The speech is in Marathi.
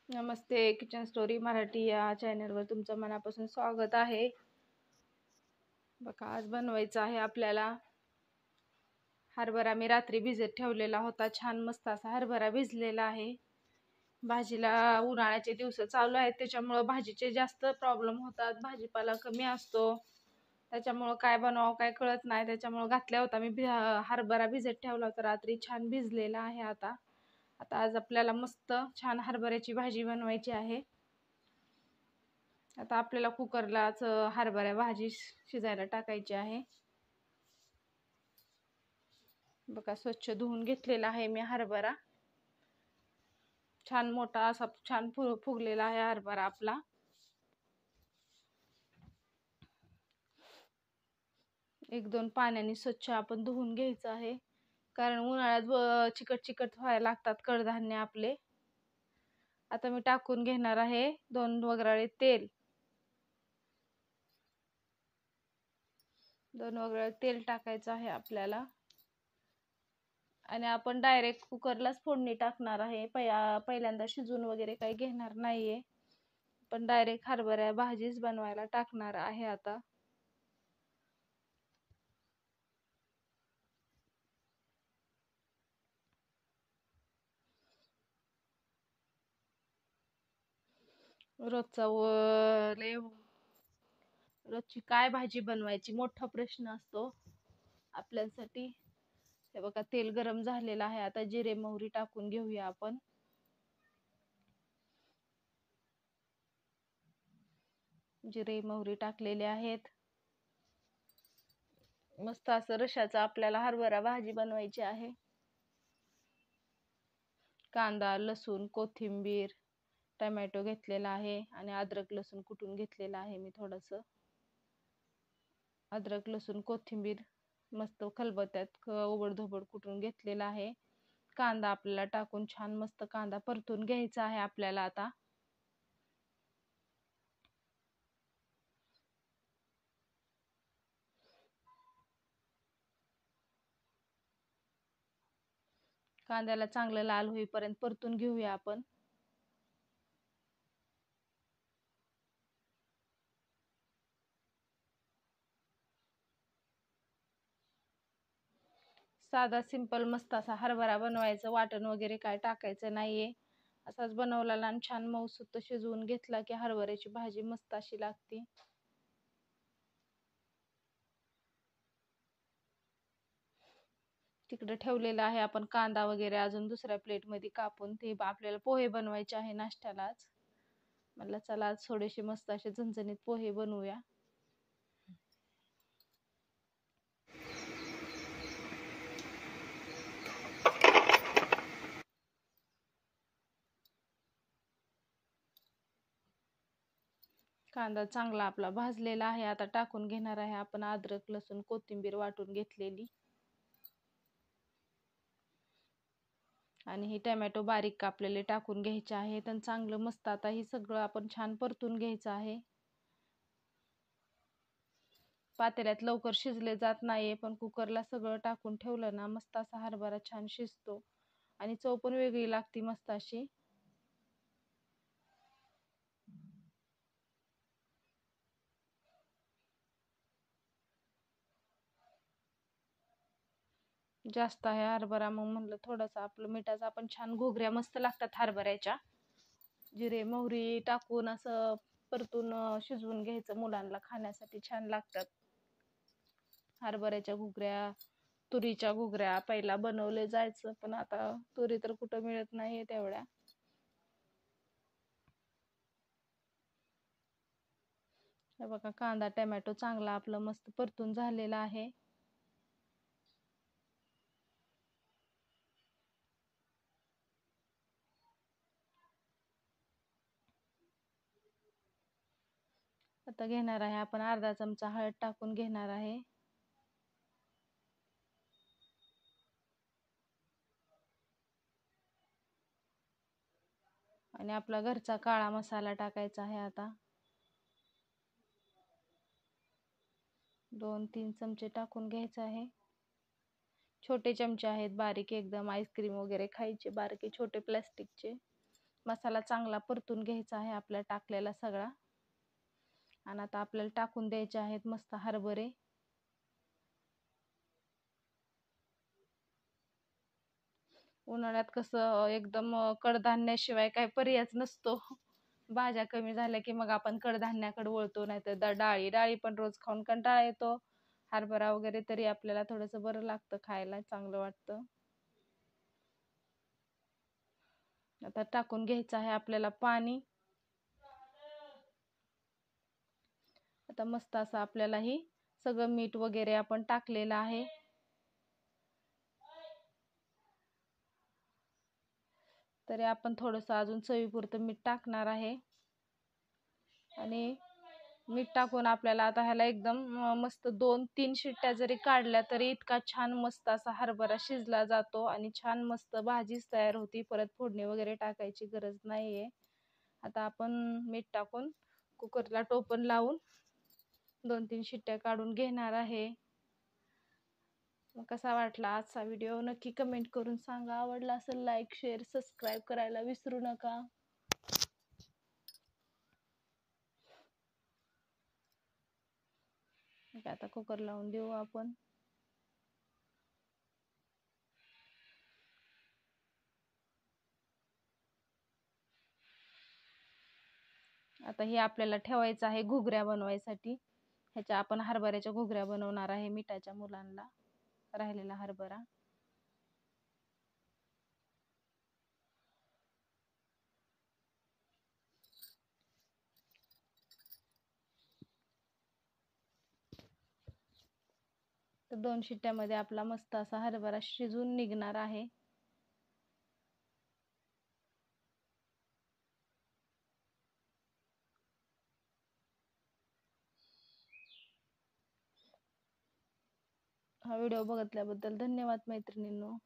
नमस्ते. किचन स्टोरी मराठी या चॅनलवर तुमचं मनापासून स्वागत आहे. बघा, आज बनवायचं आहे आपल्याला हरभरा. मी रात्री भिजत ठेवलेला होता. छान मस्त असा हरभरा भिजलेला आहे. भाजीला उन्हाळ्याचे दिवस चालू आहेत, त्याच्यामुळं भाजीचे जास्त प्रॉब्लेम होतात. भाजीपाला कमी असतो, त्याच्यामुळं काय बनवावं काय कळत नाही. त्याच्यामुळं घातल्या होता मी हरभरा भिजत ठेवला होता रात्री. छान भिजलेला आहे. आता आज आपल्याला मस्त छान हरभऱ्याची भाजी बनवायची आहे. आता आपल्याला कुकरलाच हरभरा भाजी शिजायला टाकायची आहे. बघा, स्वच्छ धुवून घेतलेला आहे मी हरभरा. छान मोठा असा छान फुगलेला आहे हरभरा आपला. एक दोन पाण्याने स्वच्छ आपण धुवून घ्यायचं आहे, कारण उन्हाळ्यात चिकट चिकट व्हायला लागतात कडधान्य आपले. आता मी टाकून घेणार आहे 2 वगराळे तेल. 2 वगराळे तेल टाकायचं आहे आपल्याला. आणि आपण डायरेक्ट कुकरलाच फोडणी टाकणार आहे. पहिल्यांदा शिजून वगैरे काही घेणार नाहीये. पण डायरेक्ट हरभरा भाजीच बनवायला टाकणार आहे आता. रोजची काय भाजी बनवायची मोठा प्रश्न असतो आपल्यासाठी. हे बघा, तेल गरम झालेलं आहे. आता जिरे मोहरी टाकून घेऊया आपण. जिरे मोहरी टाकलेले आहेत. मस्त असं रशाचा आपल्याला हरभरा भाजी बनवायची आहे. कांदा, लसूण, कोथिंबीर, टोमॅटो घेतलेला आहे आणि अद्रक लसूण कुटून घेतलेला आहे मी. थोडंसं अद्रक लसूण कोथिंबीर मस्त खलबत्त्यात ओबडधोबड कुटून घेतलेला आहे. कांदा आपल्याला टाकून छान मस्त कांदा परतून घ्यायचा आहे आपल्याला. आता कांद्याला चांगलं लाल होईपर्यंत परतून घेऊया आपण. साधा सिंपल मस्त असा हरभरा बनवायचं. वाटण वगैरे काय टाकायचं नाहीये. असाच बनवलेला आणि छान मऊसूत शिजवून घेतला की हरभऱ्याची भाजी मस्त अशी लागते. तिकडे ठेवलेला आहे आपण कांदा वगैरे अजून दुसऱ्या प्लेटमध्ये कापून. ते आपल्याला पोहे बनवायचे आहे नाश्त्यालाच. म्हटलं चला आज थोडेसे मस्त असे झणझणीत पोहे बनवूया. कांदा चांगला आपला भाजलेला आहे. आता टाकून घेणार आहे आपण अद्रक लसूण कोथिंबीर वाटून घेतलेली. आणि हे टोमॅटो बारीक कापलेले टाकून घ्यायचे आहेत. आणि चांगलं मस्त आता हे सगळं आपण छान परतून घ्यायचं आहे. पातेल्यात लवकर शिजले जात नाहीये, पण कुकरला सगळं टाकून ठेवलं ना मस्त असा हरभरा छान शिजतो आणि चव पण वेगळी लागते मस्त अशी. जास्त आहे हरभरा, मग म्हणलं थोडासा आपलं मिठाचा आपण छान घोगऱ्या मस्त लागतात हरभऱ्याच्या. जिरे मोहरी टाकून असं परतून शिजवून घ्यायचं. मुलांना खाण्यासाठी छान लागतात हरभऱ्याच्या घुगऱ्या. तुरीच्या घुगऱ्या पहिला बनवले जायचं, पण आता तुरी तर कुठं मिळत नाहीये तेवढ्या. हे बघा, कांदा टोमॅटो चांगला आपलं मस्त परतून झालेला आहे. आता घेणार आहे आपण अर्धा चमचा हळद टाकून घेणार आहे. आणि आपला घरचा काळा मसाला टाकायचा आहे. आता 2-3 चमचे टाकून घ्यायचा आहे. छोटे चमचे आहेत, बारीक एकदम. आईस्क्रीम वगैरे खायचे बारके छोटे प्लास्टिकचे मसाला चांगला परतून घ्यायचा आहे आपला टाकलेला सगळा. आणि आता आपल्याला टाकून द्यायचे आहेत मस्त हरभरे. उन्हाळ्यात कसं एकदम कडधान्याशिवाय काही पर्यायच नसतो. भाज्या कमी झाल्या की मग आपण कडधान्याकडे वळतो, नाहीतर डाळी डाळी पण रोज खाऊन कंटाळा येतो. हरभरा वगैरे तरी आपल्याला थोडंसं बरं लागतं, खायला चांगलं वाटतं. आता टाकून घ्यायचं आहे आपल्याला पाणी. आता मस्त असं आपल्याला ही सगळं मीठ वगैरे आपण टाकलेलं आहे. तरी आपण थोडंसं अजून चवीपुरतं मीठ टाकणार आहे. आणि मीठ टाकून आपल्याला आता ह्याला एकदम मस्त 2-3 शिट्ट्या जरी काढल्या तरी इतका छान मस्त असा हरभरा शिजला जातो आणि छान मस्त भाजीच तयार होती. परत फोडणी वगैरे टाकायची गरज नाहीये. आता आपण मीठ टाकून कुकरला टोपण लावून 2-3 शिट्ट्या काढून घेणार आहे. मग कसा वाटला आजचा व्हिडिओ नक्की कमेंट करून सांगा. आवडला असेल लाईक, शेअर, सबस्क्राईब करायला विसरू नका. आता कुकर लावून देऊ आपण. आता हे आपल्याला ठेवायचं आहे घुगऱ्या बनवायसाठी. ह्याच्या आपण हरभऱ्याच्या घुगऱ्या बनवणार आहे मिठाच्या मुलांना राहिलेला हरभरा. तर 2 शिट्ट्यामध्ये आपला मस्त असा हरभरा शिजून निघणार आहे. हा व्हिडिओ बघितल्याबद्दल धन्यवाद मैत्रिणींनो.